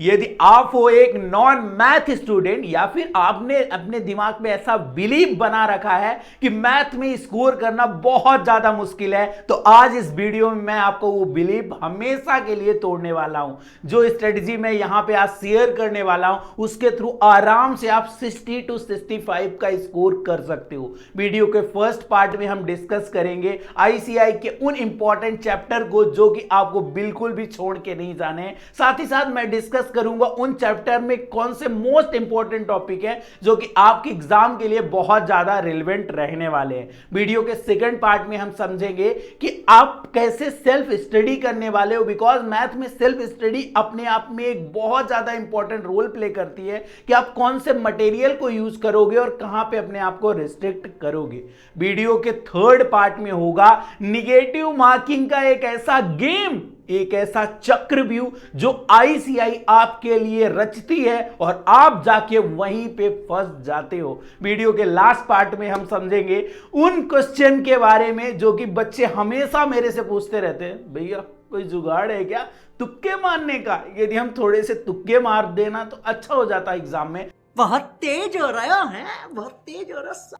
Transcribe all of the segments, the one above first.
यदि आप हो एक नॉन मैथ स्टूडेंट या फिर आपने अपने दिमाग में ऐसा बिलीव बना रखा है कि मैथ में स्कोर करना बहुत ज्यादा मुश्किल है, तो आज इस वीडियो में मैं आपको वो बिलीव हमेशा के लिए तोड़ने वाला हूं। जो स्ट्रेटजी मैं यहां पे आज शेयर करने वाला हूं उसके थ्रू आराम से आप 60 to 65 का स्कोर कर सकते हो। वीडियो के फर्स्ट पार्ट में हम डिस्कस करेंगे आईसीआई के उन इंपॉर्टेंट चैप्टर को जो कि आपको बिल्कुल भी छोड़ के नहीं जाने। साथ ही साथ मैं डिस्कस करूंगा उन चैप्टर में कौन से मोस्ट इंपॉर्टेंट टॉपिक है जो कि आपके एग्जाम के लिए बहुत ज्यादा रिलेवेंट रहने वाले हैं। वीडियो के सेकंड पार्ट में हम समझेंगे कि आप कैसे सेल्फ स्टडी करने वाले हो, बिकॉज मैथ में सेल्फ स्टडी अपने आप में एक बहुत ज्यादा इंपॉर्टेंट रोल प्ले करती है कि आप कौन से मटेरियल को यूज करोगे और कहां पे अपने आप को रिस्ट्रिक्ट करोगे। वीडियो के थर्ड पार्ट में होगा निगेटिव मार्किंग का एक ऐसा गेम, एक ऐसा चक्रव्यूह जो आईसीआई आपके लिए रचती है और आप जाके वहीं पे फंस जाते हो। वीडियो के लास्ट पार्ट में हम समझेंगे उन क्वेश्चन के बारे में जो कि बच्चे हमेशा मेरे से पूछते रहते हैं, भैया कोई जुगाड़ है क्या तुक्के मारने का? यदि हम थोड़े से तुक्के मार देना तो अच्छा हो जाता एग्जाम में। बहुत तेज हो रहा है, बहुत तेज हो रहा।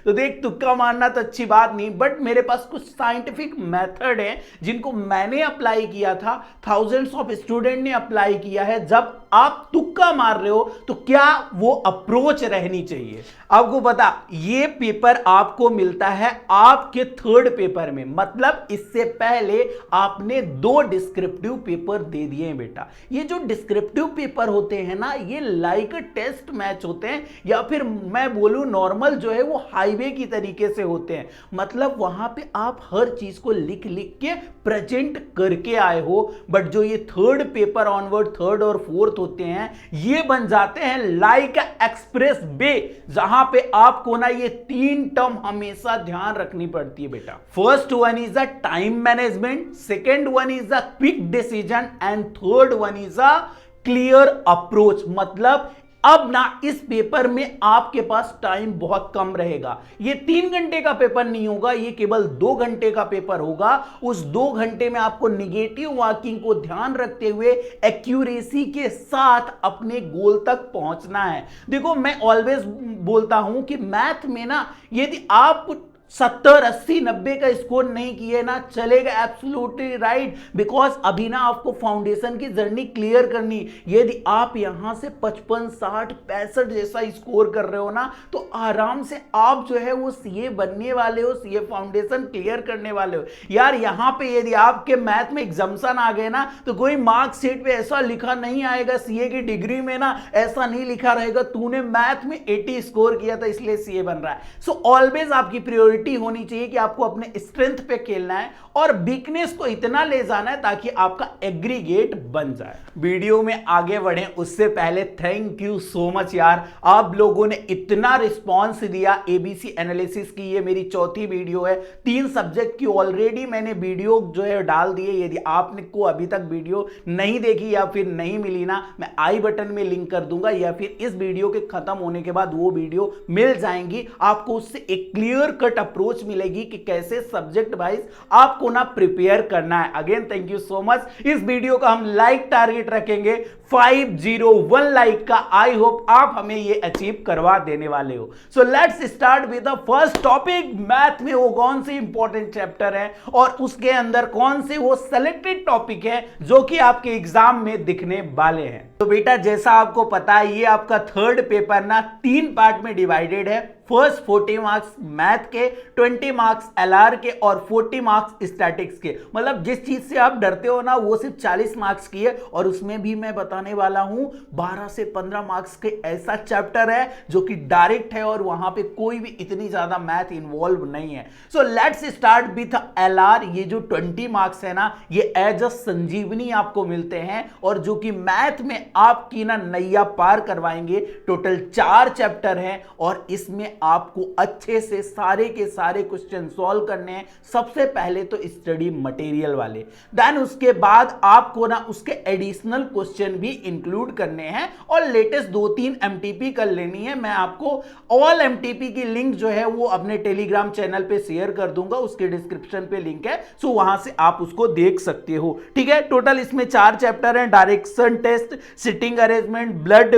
तो देख, तुक्का मारना तो अच्छी बात नहीं, बट मेरे पास कुछ साइंटिफिक मेथड है जिनको मैंने अप्लाई किया था, थाउजेंड्स ऑफ स्टूडेंट ने अप्लाई किया है। जब आप तुक्का मार रहे हो तो क्या वो अप्रोच रहनी चाहिए। आपको पता, ये पेपर आपको मिलता है आपके थर्ड पेपर में, मतलब इससे पहले आपने 2 डिस्क्रिप्टिव पेपर दे दिए हैं बेटा। ये जो डिस्क्रिप्टिव पेपर होते हैं ना, ये लाइक टेस्ट मैच होते हैं, या फिर मैं बोलूं नॉर्मल जो है वो हाईवे की तरीके से होते हैं। मतलब वहां पे आप हर चीज को लिख लिख के प्रेजेंट करके आए हो, बट जो ये थर्ड पेपर ऑनवर्ड, थर्ड और फोर्थ होते हैं, ये बन जाते हैं लाइक एक्सप्रेस वे, जहां पे आपको ना ये 3 टर्म हमेशा ध्यान रखनी पड़ती है बेटा। First one is a time management, second one is a quick decision and third one is a clear approach. मतलब अब ना इस पेपर में आपके पास टाइम बहुत कम रहेगा। ये 3 घंटे का पेपर नहीं होगा, ये केवल 2 घंटे का पेपर होगा। उस 2 घंटे में आपको निगेटिव मार्किंग को ध्यान रखते हुए एक्यूरेसी के साथ अपने गोल तक पहुंचना है। देखो, मैं ऑलवेज बोलता हूं कि मैथ में ना यदि आप 70, 80, 90 का स्कोर नहीं किए ना चलेगा, एब्सोल्युटली राइट, बिकॉज अभी ना आपको फाउंडेशन की जर्नी क्लियर करनी। यदि आप यहां से 55, 60, 65 जैसा स्कोर कर रहे हो ना, तो आराम से आप जो है वो सीए बनने वाले हो, सीए फाउंडेशन क्लियर करने वाले हो। यार यहां पे यदि आपके मैथ में एग्जाम्शन आ गए ना, तो कोई मार्कशीट पे ऐसा लिखा नहीं आएगा, सीए की डिग्री में ना ऐसा नहीं लिखा रहेगा तूने मैथ में 80 स्कोर किया था इसलिए सीए बन रहा है। सो ऑलवेज आपकी प्रायोरिटी होनी चाहिए कि आपको अपने स्ट्रेंथ पे खेलना है और वीकनेस को इतना ले जाना है ताकि आपका एग्रीगेट बन जाए। वीडियो में आगे बढ़े उससे पहले थैंक यू सो मच यार, आप लोगों ने इतना रिस्पांस दिया एबीसी एनालिसिस की। ये मेरी चौथी वीडियो है, 3 सब्जेक्ट की ऑलरेडी मैंने वीडियो जो है डाल दी है। यदि आपको अभी तक वीडियो नहीं देखी या फिर नहीं मिली ना, मैं आई बटन में लिंक कर दूंगा, या फिर इस वीडियो के खत्म होने के बाद वो वीडियो मिल जाएंगी। आपको उससे एक क्लियर कट अप्रोच मिलेगी कि कैसे सब्जेक्ट वाइज आपको ना प्रिपेयर करना है। Again thank you so much. इस वीडियो का हम लाइक टारगेट रखेंगे 501 लाइक का। आई होप आप हमें ये अचीव करवा देने वाले हो। So let's start with the first topic. Math में वो कौन से इंपॉर्टेंट चैप्टर है और उसके अंदर कौन से वो सेलेक्टेड टॉपिक है जो कि आपके एग्जाम में दिखने वाले हैं। तो बेटा जैसा आपको पता है, ये आपका थर्ड पेपर ना 3 पार्ट में डिवाइडेड है। फर्स्ट 40 मार्क्स मैथ के, 20 मार्क्स एलआर के और 40 मार्क्स स्टैटिक्स के। मतलब जिस चीज से आप डरते हो ना वो सिर्फ 40 मार्क्स की है, और उसमें भी मैं बताने वाला हूं 12 से 15 मार्क्स के ऐसा चैप्टर है जो कि डायरेक्ट है और वहां पे कोई भी इतनी ज्यादा मैथ इन्वॉल्व नहीं है। So let's start with LR. ये जो 20 मार्क्स है ना, ये एज अ संजीवनी आपको मिलते हैं और जो कि मैथ में आपकी ना नैया पार करवाएंगे। टोटल 4 चैप्टर हैं और इसमें आपको अच्छे से सारे के सारे क्वेश्चन सॉल्व करने हैं। सबसे पहले तो स्टडी मटेरियल वाले, देन उसके बाद आपको ना उसके एडिशनल क्वेश्चन भी इंक्लूड करने हैं और लेटेस्ट 2-3 एमटीपी कर लेनी है। मैं आपको ऑल एमटीपी की लिंक जो है वो अपने टेलीग्राम चैनल पे शेयर कर दूंगा, उसके डिस्क्रिप्शन पे लिंक है, सो वहां से आप उसको देख सकते हो। ठीक है, टोटल इसमें 4 चैप्टर हैं, direction test, sitting arrangement, blood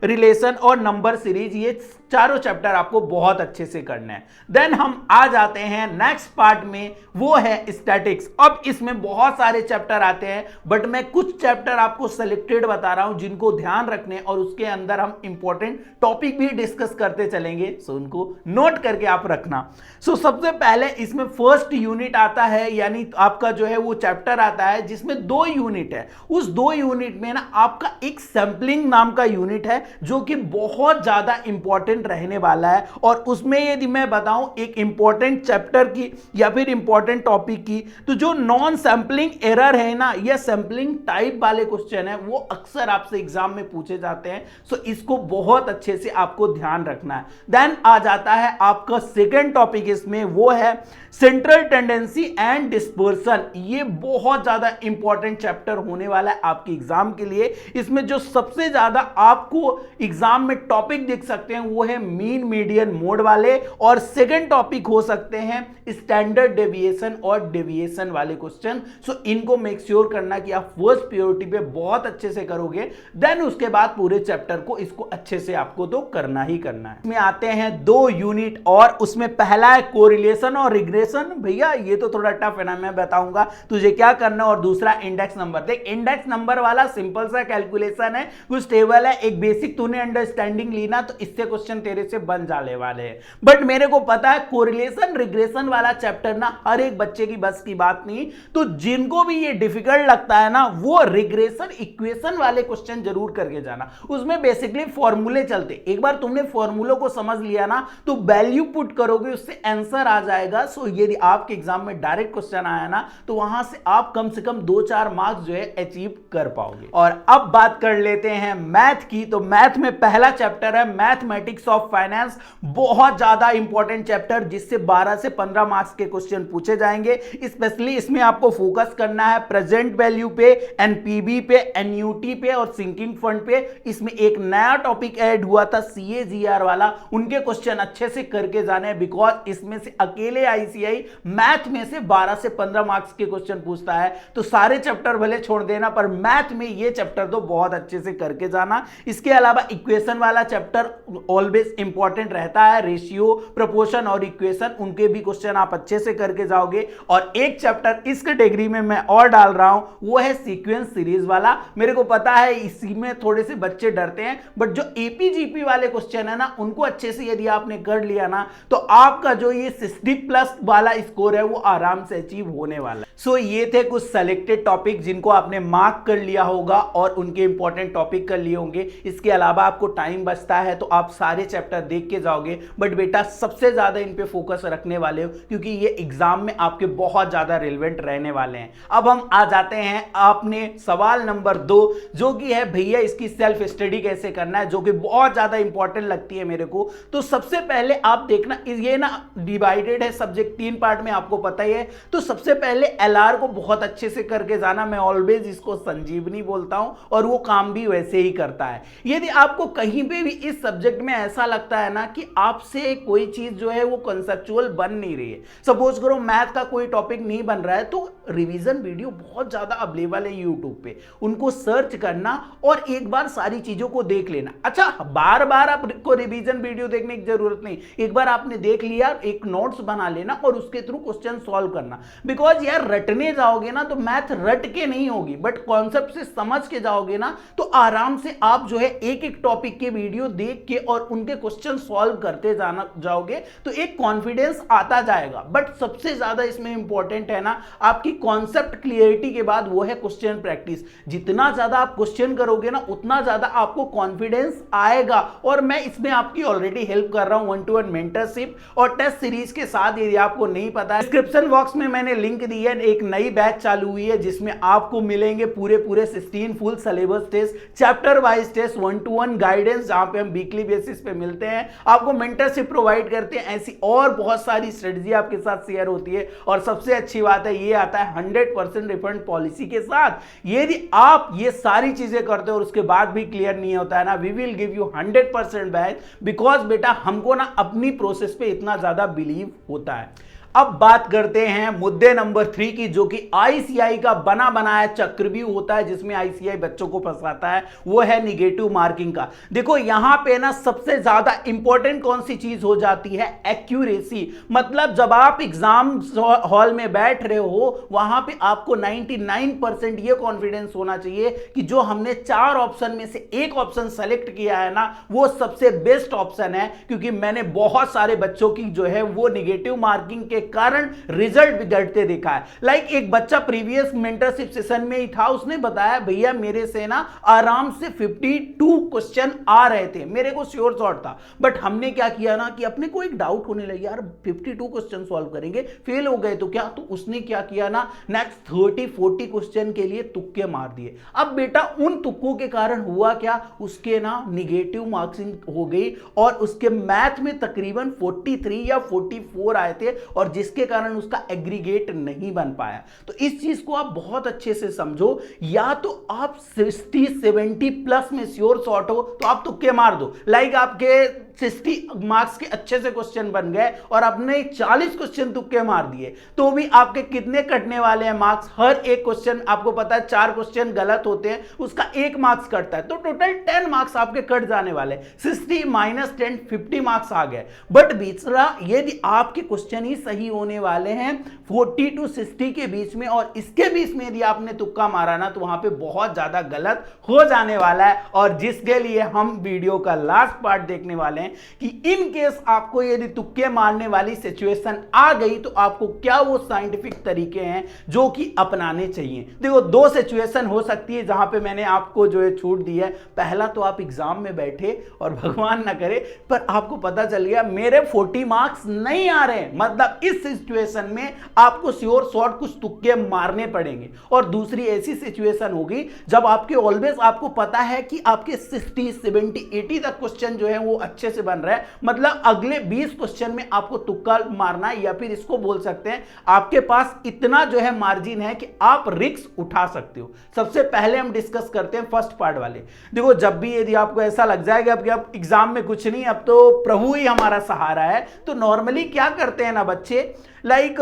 relation और नंबर सीरीज। ये चारों चैप्टर आपको बहुत अच्छे से करना है। देन हम आ जाते हैं नेक्स्ट पार्ट में, वो है स्टैटिक्स। अब इसमें बहुत सारे चैप्टर आते हैं, बट मैं कुछ चैप्टर आपको सिलेक्टेड बता रहा हूं जिनको ध्यान रखने, और उसके अंदर हम इंपॉर्टेंट टॉपिक भी डिस्कस करते चलेंगे, सो उनको नोट करके आप रखना। सो सबसे पहले इसमें फर्स्ट यूनिट आता है, यानी आपका जो है वो चैप्टर आता है जिसमें 2 यूनिट है। उस 2 यूनिट में ना आपका एक सैंपलिंग नाम का यूनिट है जो कि बहुत ज्यादा इंपॉर्टेंट रहने वाला है। और उसमें यदि मैं बताऊं एक इंपॉर्टेंट चैप्टर की या फिर इंपॉर्टेंट टॉपिक की, तो जो नॉन सैंपलिंग एरर है ना या सैंपलिंग टाइप वाले क्वेश्चन है वो अक्सर आपसे एग्जाम में पूछे जाते हैं, सो इसको बहुत अच्छे से आपको ध्यान रखना है। देन आ जाता है आपका सेकंड टॉपिक इसमें, वो है सेंट्रल टेंडेंसी एंड डिस्पर्सन। ये बहुत ज्यादा इंपॉर्टेंट चैप्टर होने वाला है आपके एग्जाम के लिए। इसमें जो सबसे ज्यादा आपको एग्जाम में टॉपिक दिख सकते हैं वो है मीन मीडियन मोड वाले, और सेकंड टॉपिक हो सकते हैं स्टैंडर्ड डेविएशन और डेविएशन वाले क्वेश्चन। सो इनको मेक श्योर करना कि आप फर्स्ट प्रायोरिटी पे बहुत अच्छे से करोगे, देन उसके बाद पूरे चैप्टर को इसको अच्छे से आपको तो करना ही करना है। इसमें आते हैं 2 यूनिट, और उसमें पहला है कोरिलेशन और रिग्रेशन। भैया ये तो थोड़ा टफ है ना, मैं बताऊंगा तुझे क्या करना है। और दूसरा इंडेक्स नंबर। देख इंडेक्स नंबर वाला सिंपल सा कैलकुलेशन है, कुछ टेबल है, एक बेसिक तूने अंडरस्टैंडिंग ली ना तो इससे क्वेश्चन तेरे से बन जाने वाले हैं। बट मेरे को पता है कोरिलेशन रिग्रेशन वाला चैप्टर ना हर एक बच्चे की बस की बात नहीं, तो जिनको भी ये डिफिकल्ट लगता है ना वो रिग्रेशन इक्वेशन वाले क्वेश्चन जरूर करके जाना। उसमें बेसिकली फॉर्मूले चलते, एक बार तुमने फॉर्मूलों को समझ लिया ना तो वैल्यू पुट करोगे उससे आंसर आ जाएगा। सो यदि आपके एग्जाम में डायरेक्ट क्वेश्चन आया ना तो वहां से आप कम से कम 2-4 मार्क्स जो है अचीव कर पाओगे। और अब बात कर लेते हैं मैथ की। तो मैथ में पहला चैप्टर है मैथमेटिक्स ऑफ फाइनेंस, बहुत ज्यादा इंपॉर्टेंट चैप्टर जिससे 12 से 15 मार्क्स के क्वेश्चन पूछे जाएंगे। स्पेशली इसमें आपको फोकस करना है प्रेजेंट वैल्यू पे, एनपीवी पे, एनयूटी पे और सिंकिंग फंड पे। इसमें एक नया टॉपिक ऐड हुआ था सीएजीआर वाला, उनके क्वेश्चन अच्छे से करके जाने हैं, बिकॉज इसमें से अकेले आईसीआई मैथ में से 12 से 15 मार्क्स के क्वेश्चन पूछता है। तो सारे चैप्टर भले छोड़ देना पर मैथ में ये चैप्टर तो बहुत अच्छे से करके जाना। इसके अलावा इक्वेशन वाला चैप्टर ऑलवेज इंपॉर्टेंट रहता है, रेशियो, प्रोपोर्शन और इक्वेशन, उनके भी क्वेश्चन आप अच्छे से करके जाओगे। और एक चैप्टर इस कैटेगरी में मैं और डाल रहा हूं, वो है सीक्वेंस सीरीज वाला। मेरे को पता है इसी में थोड़े से बच्चे डरते हैं, बट जो एपीजीपी वाले क्वेश्चन है ना उनको अच्छे से यदि आपने कर लिया ना तो आपका जो ये 60+ वाला स्कोर है वो आराम से अचीव होने वाला है। सो ये थे कुछ सेलेक्टेड टॉपिक जिनको आपने मार्क कर लिया होगा और उनके इंपॉर्टेंट टॉपिक कर लिए होंगे। इसके अलावा आपको टाइम बचता है तो आप सारे चैप्टर देख के जाओगे, बट बेटा सबसे ज्यादा इन पे फोकस रखने वाले हो क्योंकि ये एग्जाम में आपके बहुत ज्यादा रिलेवेंट रहने वाले हैं। अब हम आ जाते हैं आपने सवाल नंबर 2, जो कि है भैया इसकी सेल्फ स्टडी कैसे करना है, जो कि बहुत ज्यादा इंपॉर्टेंट लगती है मेरे को। तो सबसे पहले आप देखना, ये ना डिवाइडेड है सब्जेक्ट 3 पार्ट में, आपको पता ही है। तो सबसे पहले एलआर को बहुत अच्छे से करके जाना। मैं ऑलवेज इसको संजीवनी बोलता हूं और वो काम भी वैसे ही करता है। यदि आपको कहीं पे भी इस सब्जेक्ट में ऐसा लगता है ना कि आपसे कोई चीज जो है वो कंसेप्चुअल बन नहीं रही है, सपोज करो मैथ का कोई टॉपिक नहीं बन रहा है, तो रिवीजन वीडियो बहुत ज्यादा अवेलेबल है यूट्यूब पे, उनको सर्च करना और एक बार सारी चीजों को देख लेना। अच्छा, बार बार आपको रिवीजन वीडियो देखने की जरूरत नहीं, एक बार आपने देख लिया, एक नोट्स बना लेना और उसके थ्रू क्वेश्चन सॉल्व करना। बिकॉज यार रटने जाओगे ना तो मैथ रट के नहीं होगी, बट कॉन्सेप्ट से समझ के जाओगे ना तो आराम से आप जो है एक एक टॉपिक के वीडियो देख के और उनके क्वेश्चन सॉल्व करते जाओगे तो एक कॉन्फिडेंस आता जाएगा। बट सबसे ज्यादा इसमें इंपॉर्टेंट है ना आपकी कॉन्सेप्ट क्लियरिटी के बाद वो है क्वेश्चन प्रैक्टिस। जितना ज्यादा आप क्वेश्चन करोगे ना उतना ज्यादा आपको कॉन्फिडेंस आएगा। और मैं इसमें आपकी ऑलरेडी हेल्प कर रहा हूं 1-to-1 मेंटरशिप और टेस्ट सीरीज के साथ। यदि आपको नहीं पता है, डिस्क्रिप्शन बॉक्स में मैंने लिंक दी है, एक नई बैच चालू हुई है जिसमें आपको मिलेंगे पूरे 16 full syllabus test, chapter wise test, 1-to-1 guidance, जहां पे हम वीकली बेसिस पे पे मिलते हैं, आपको मेंटरशिप प्रोवाइड करते हैं, ऐसी और बहुत सारी स्ट्रेटजी आपके साथ शेयर होती है। और सबसे अच्छी बात है ये आता है 100% रिफंड पॉलिसी के साथ। यदि आप ये सारी चीजें करते हो और उसके बाद भी क्लियर नहीं होता है ना, we will give you 100% back, because बेटा हमको ना अपनी प्रोसेस पे इतना ज्यादा बिलीव होता है। अब बात करते हैं मुद्दे नंबर 3 की, जो कि आईसीआई का बना बनाया चक्रव्यूह होता है जिसमें आईसीआई बच्चों को फंसाता है, वो है निगेटिव मार्किंग का। देखो यहां पे ना सबसे ज्यादा इंपॉर्टेंट कौन सी चीज हो जाती है, एक्यूरेसी। मतलब जब आप एग्जाम हॉल में बैठ रहे हो वहां पे आपको 99% ये कॉन्फिडेंस होना चाहिए कि जो हमने 4 ऑप्शन में से एक ऑप्शन सेलेक्ट किया है ना वो सबसे बेस्ट ऑप्शन है, क्योंकि मैंने बहुत सारे बच्चों की जो है वो निगेटिव मार्किंग के कारण रिजल्ट बिगड़ते देखा है। लाइक एक बच्चा प्रीवियस मेंटरशिप सेशन में ही था, उसने बताया भैया मेरे से ना आराम से 52 क्वेश्चन आ रहे थे, मेरे को श्योर शॉट था। बट हमने क्या किया ना कि अपने को एक डाउट होने लगा, यार 52 क्वेश्चन सॉल्व करेंगे, फेल हो गए तो क्या। तो उसने क्या किया ना, नेक्स्ट 30-40 क्वेश्चन के लिए तुक्के मार दिए। अब बेटा उन तुक्कों के कारण हुआ क्या, उसके ना निगेटिव मार्किंग हो गई और उसके मैथ में तकरीबन 43 या 44 आए थे, और जिसके कारण उसका एग्रीगेट नहीं बन पाया। तो इस चीज को आप बहुत अच्छे से समझो, या तो आप 60-70 प्लस में श्योर शॉट हो तो आप तुक्के मार दो। लाइक आपके 60 मार्क्स के अच्छे से क्वेश्चन बन गए और आपने 40 क्वेश्चन तुक्के मार दिए, तो भी आपके कितने कटने वाले हैं मार्क्स। हर एक क्वेश्चन आपको पता है 4 क्वेश्चन गलत होते हैं, उसका 1 मार्क्स कटता है, तो टोटल 10 मार्क्स आपके कट जाने वाले। 60 - 10 50 मार्क्स आ गए। बट दूसरा, यदि आपके क्वेश्चन ही सही होने वाले हैं 40 to 60 के बीच में, और इसके बीच में यदि आपने तुक्का मारा ना तो वहां पे बहुत ज्यादा गलत हो जाने वाला है। और जिसके लिए हम वीडियो का लास्ट पार्ट देखने वाले हैं कि इन केस आपको यदि तुक्के मारने वाली सिचुएशन आ गई तो आपको क्या वो साइंटिफिक तरीके हैं जो कि अपनाने चाहिए। देखो 2 सिचुएशन हो सकती है जहां पे मैंने आपको जो है छूट दी है। पहला तो आप एग्जाम में बैठे और भगवान ना करे पर आपको पता चल गया मेरे 40 मार्क्स नहीं आ रहे, मतलब इस सिचुएशन में आपको श्योर शॉट कुछ तुक्के मारने पड़ेंगे। और दूसरी ऐसी सिचुएशन होगी जब आपके ऑलवेज आपको पता है कि आपके 60, 70, 80 तक क्वेश्चन जो है वो अच्छे से बन रहा है, मतलब अगले 20 क्वेश्चन में आपको तुक्का मारना है, या फिर इसको बोल सकते हैं आपके पास इतना जो है मार्जिन है कि आप रिस्क उठा सकते हो। सबसे पहले हम डिस्कस करते हैं फर्स्ट पार्ट वाले। देखो जब भी यदि आपको ऐसा लग जाएगा कि अब एग्जाम में कुछ नहीं, अब तो प्रभु ही हमारा सहारा है, तो नॉर्मली क्या करते हैं ना बच्चे, लाइक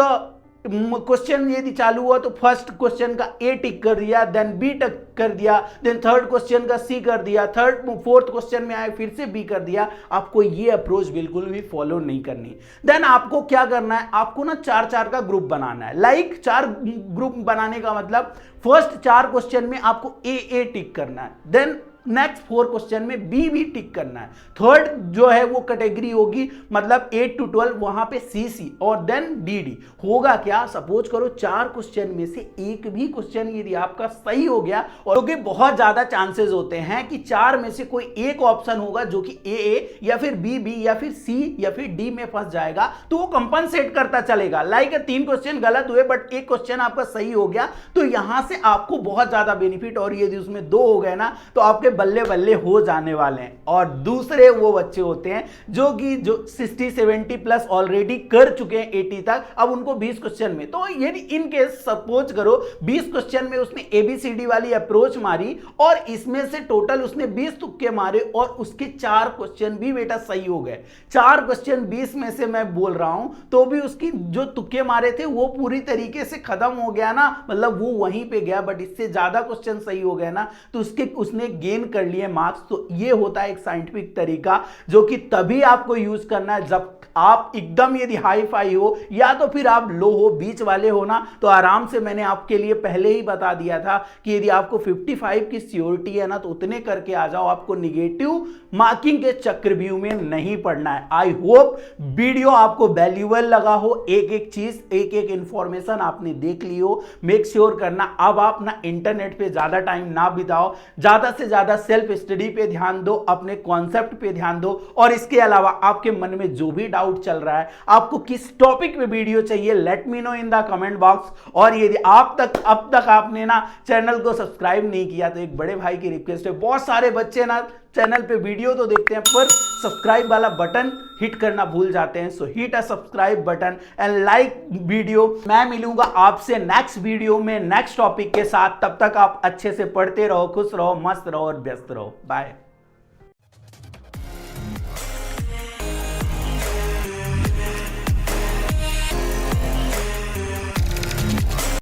क्वेश्चन यदि चालू हुआ तो फर्स्ट क्वेश्चन का ए टिक कर दिया, देन बी टिक कर दिया, देन थर्ड क्वेश्चन का सी कर दिया, फोर्थ क्वेश्चन में आए फिर से बी कर दिया। आपको ये अप्रोच बिल्कुल भी फॉलो नहीं करनी। देन आपको क्या करना है, आपको ना 4-4 का ग्रुप बनाना है। लाइक 4 ग्रुप बनाने का मतलब फर्स्ट 4 क्वेश्चन में आपको ए टिक करना है, देन नेक्स्ट 4 क्वेश्चन में बी भी टिक करना है, थर्ड जो है वो कैटेगरी होगी मतलब 8 to 12 वहां पे सी और देन डी। होगा क्या, सपोज करो 4 क्वेश्चन में से एक भी क्वेश्चन यदि आपका सही हो गया, और क्योंकि बहुत ज्यादा चांसेस होते हैं कि 4 में से कोई एक ऑप्शन होगा जो कि ए या फिर बी या फिर सी या फिर डी में फंस जाएगा, तो वो कंपनसेट करता चलेगा। लाइक 3 क्वेश्चन गलत हुए बट एक क्वेश्चन आपका सही हो गया, तो यहां से आपको बहुत ज्यादा बेनिफिट, और यदि उसमें 2 हो गए ना तो आपके बल्ले बल्ले हो जाने वाले हैं। और दूसरे वो बच्चे होते हैं जो 60-70 प्लस ऑलरेडी कर चुके हैं 80 तक, अब उनको 20 क्वेश्चन में, तो यदि इन केस सपोज करो 20 क्वेश्चन में उसने ABCD वाली अप्रोच मारी और इसमें से टोटल उसने 20 तुक्के मारे और उसके 4 क्वेश्चन भी बेटा सही हो गए। 4 क्वेश्चन 20 में से मैं बोल रहा हूं, तो भी उसकी जो तुक्के मारे थे वो पूरी तरीके से खत्म हो गया ना, मतलब वो वहीं पे गया। बट इससे ज्यादा क्वेश्चन सही हो गए ना तो उसने गेन कर लिए मार्क्स। तो ये होता है एक साइंटिफिक तरीका जो कि तभी आपको यूज करना है जब आप एकदम यदि हाई फाई हो या तो फिर आप लो हो, बीच वाले हो ना, तो आराम से मैंने आपके लिए पहले ही बता दिया था कि यदि आपको 55 की सियोरिटी है ना तो उतने करके आ जाओ, आपको निगेटिव मार्किंग के चक्रव्यूह में नहीं पड़ना है। आई होप वीडियो आपको वैल्यूएबल लगा हो, एक एक चीज एक एक इंफॉर्मेशन आपने देख ली हो। मेक श्योर करना अब आप ना इंटरनेट पे ज्यादा टाइम ना बिताओ, ज्यादा से ज्यादा सेल्फ स्टडी पे ध्यान दो, अपने कॉन्सेप्ट पे ध्यान दो, और इसके अलावा आपके मन में जो भी डाउट चल रहा है, आपको किस टॉपिक पे वीडियो चाहिए, let me know in the comment box. और यदि अब तक आपने ना चैनल को सब्सक्राइब नहीं किया तो एक बड़े भाई की रिक्वेस्ट है, बहुत सारे बच्चे ना चैनल पे वीडियो तो देखते हैं पर सब्सक्राइब वाला बटन हिट करना भूल जाते हैं। सो hit a subscribe button and like video. मैं मिलूंगा आपसे नेक्स्ट वीडियो में नेक्स्ट टॉपिक के साथ। तब तक आप अच्छे से पढ़ते रहो, खुश रहो, मस्त रहो और व्यस्त रहो। बाय।